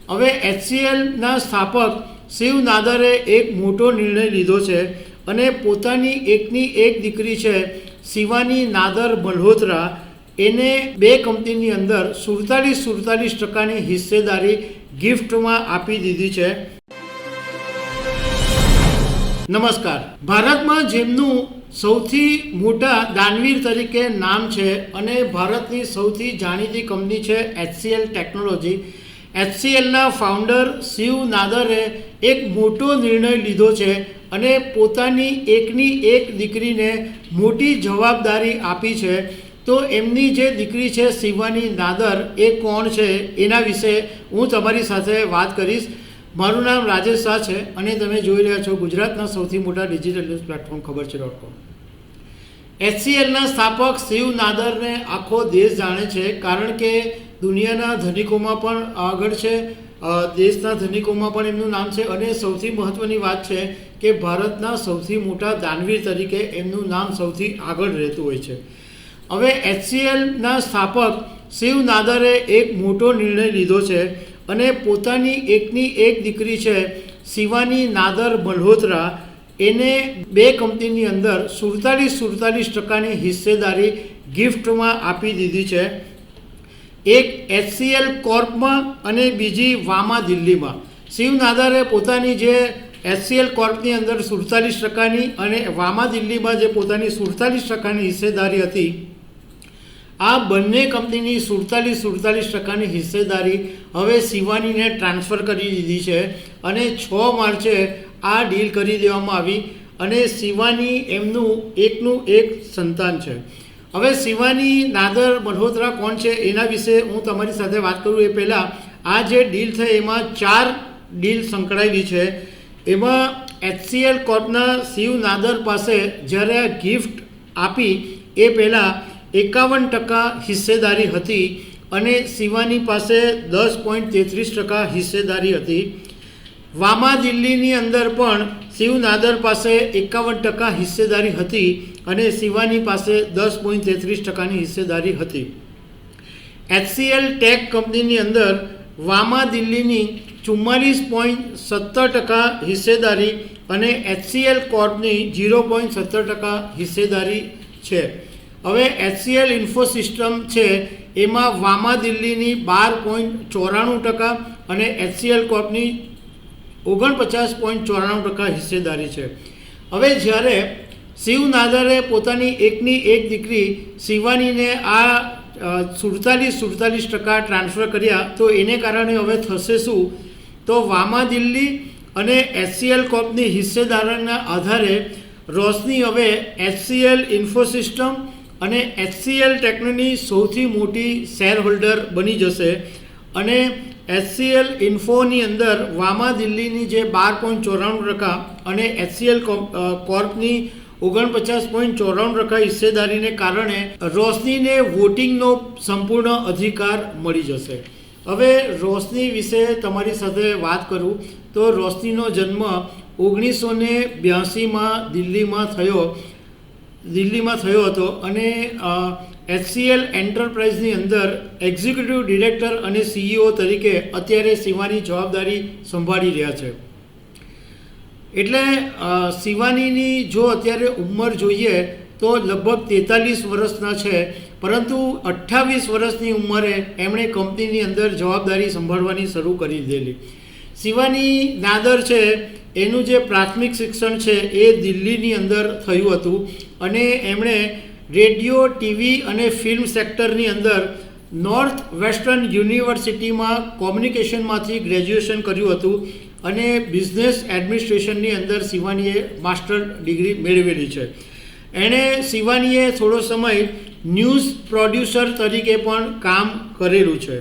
હવે HCLના સ્થાપક શિવ નાદરે એક મોટો નિર્ણય લીધો છે અને પોતાની એકની એક દીકરી છે શિવાની નાદર મલ્હોત્રા એને બે કંપનીની અંદર 47% હિસ્સેદારી ગિફ્ટમાં આપી દીધી છે. નમસ્કાર. ભારતમાં જેમનું સૌથી મોટા દાનવીર તરીકે નામ છે અને ભારતની સૌથી જાણીતી કંપની છે HCL ટેકનોલોજી. HCLના ફાઉન્ડર શિવ નાદરે એક મોટો નિર્ણય લીધો છે અને પોતાની એકની એક દીકરીને મોટી જવાબદારી આપી છે. તો એમની જે દીકરી છે શિવાની નાદર એ કોણ છે એના વિશે હું તમારી સાથે વાત કરીશ. મારું નામ રાજેશ શાહ છે અને તમે જોઈ રહ્યા છો ગુજરાતના સૌથી મોટા ડિજિટલ ન્યૂઝ પ્લેટફોર્મ ખબર છે .com. HCLના સ્થાપક શિવ નાદરને આખો દેશ જાણે છે કારણ કે દુનિયાના ધનિકોમાં પણ આગળ છે, દેશના ધનિકોમાં પણ એમનું નામ છે અને સૌથી મહત્ત્વની વાત છે કે ભારતના સૌથી મોટા દાનવીર તરીકે એમનું નામ સૌથી આગળ રહેતું હોય છે. હવે HCLના સ્થાપક શિવ નાદરે એક મોટો નિર્ણય લીધો છે અને પોતાની એકની એક દીકરી છે શિવાની નાદર મલ્હોત્રા એને બે કંપનીની અંદર 47% હિસ્સેદારી ગિફ્ટમાં આપી દીધી છે. એક HCL કોર્પમાં અને બીજી વામા દિલ્હીમાં. શિવ નાદરે પોતાની જે HCL કોર્પની અંદર 47% અને વામા દિલ્હીમાં જે પોતાની 47% હિસ્સેદારી હતી, આ બંને કંપનીની 47% હિસ્સેદારી હવે શિવાનીને ટ્રાન્સફર કરી દીધી છે અને 6 માર્ચે આ ડીલ કરી દેવામાં આવી અને શિવાની એમનું એકનું એક સંતાન છે. હવે શિવાની નાદર મલ્હોત્રા કોણ છે એના વિશે હું તમારી સાથે વાત કરું એ પહેલાં આ જે ડીલ થઈ એમાં 4 ડીલ સંકળાયેલી છે. એમાં HCL કોર્પના શિવ નાદર પાસે જ્યારે આ ગિફ્ટ આપી એ પહેલાં 51% હિસ્સેદારી હતી અને શિવાની પાસે 10.33% હિસ્સેદારી હતી. વામા દિલ્હીની અંદર પણ શિવ નાદર પાસે 51% હિસ્સેદારી હતી અને શિવાની પાસે 10.33% હિસ્સેદારી હતી. HCL ટેક કંપનીની અંદર વામા દિલ્હીની 44.70% હિસ્સેદારી અને HCL કોર્પની 0.70% હિસ્સેદારી છે. હવે HCL ઇન્ફોસિસ્ટમ છે એમાં વામા દિલ્હીની 12.94% અને HCL કોર્પની 49.94% હિસ્સેદારી છે. હવે જ્યારે શિવ નાદરે પોતાની એકની એક દીકરી શિવાનીને આ 47% ટ્રાન્સફર કર્યા તો એને કારણે હવે થશે શું? તો વામા દિલ્હી અને HCL કોર્પની હિસ્સેદારીના આધારે રોશની હવે HCL ઇન્ફોસિસ્ટમ અને HCL ટેકની સૌથી મોટી શેર હોલ્ડર બની જશે અને HCL ઇન્ફોની અંદર વામા દિલ્હીની જે 12.94% અને HCL કોર્પની 49.94% હિસ્સેદારીને કારણે રોશનીને વોટિંગનો સંપૂર્ણ અધિકાર મળી જશે. હવે રોશની વિશે તમારી સાથે વાત કરું તો રોશનીનો જન્મ 1982માં દિલ્હીમાં થયો હતો અને HCL એન્ટરપ્રાઇઝની અંદર એક્ઝિક્યુટિવ ડિરેક્ટર અને CEO તરીકે અત્યારે શિવાની જવાબદારી સંભાળી રહ્યા છે. એટલે શિવાનીની જો અત્યારે ઉંમર જોઈએ તો લગભગ 43 વર્ષના છે, પરંતુ 28 વર્ષની ઉંમરે એમણે કંપનીની અંદર જવાબદારી સંભાળવાની શરૂ કરી દીધેલી. શિવાની નાદર છે એનું જે પ્રાથમિક શિક્ષણ છે એ દિલ્હીની અંદર થયું હતું અને એમણે રેડિયો, ટીવી અને ફિલ્મ સેક્ટરની અંદર નોર્થ વેસ્ટર્ન યુનિવર્સિટીમાં કોમ્યુનિકેશનમાંથી ગ્રેજ્યુએશન કર્યું હતું અને બિઝનેસ એડમિનિસ્ટ્રેશનની અંદર શિવાનીએ માસ્ટર ડિગ્રી મેળવેલી છે. એણે શિવાનીએ થોડો સમય ન્યૂઝ પ્રોડ્યુસર તરીકે પણ કામ કરેલું છે.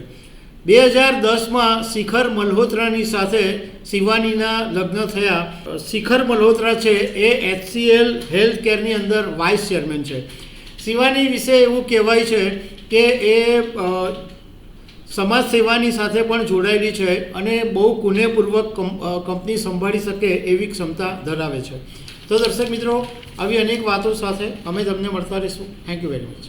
2010માં શિખર મલ્હોત્રાની સાથે શિવાનીના લગ્ન થયા. શિખર મલ્હોત્રા છે એ HCL હેલ્થ કેરની અંદર વાઇસ ચેરમેન છે. શિવાની વિશે એવું કહેવાય છે કે એ સમાજ સેવાની સાથે પણ જોડાયેલી છે અને બહુ કુનેહપૂર્વક કંપની સંભાળી શકે એવી ક્ષમતા ધરાવે છે. તો દર્શક મિત્રો, આવી અનેક વાતો સાથે અમે તમને મળતા રહીશું. Thank you very much.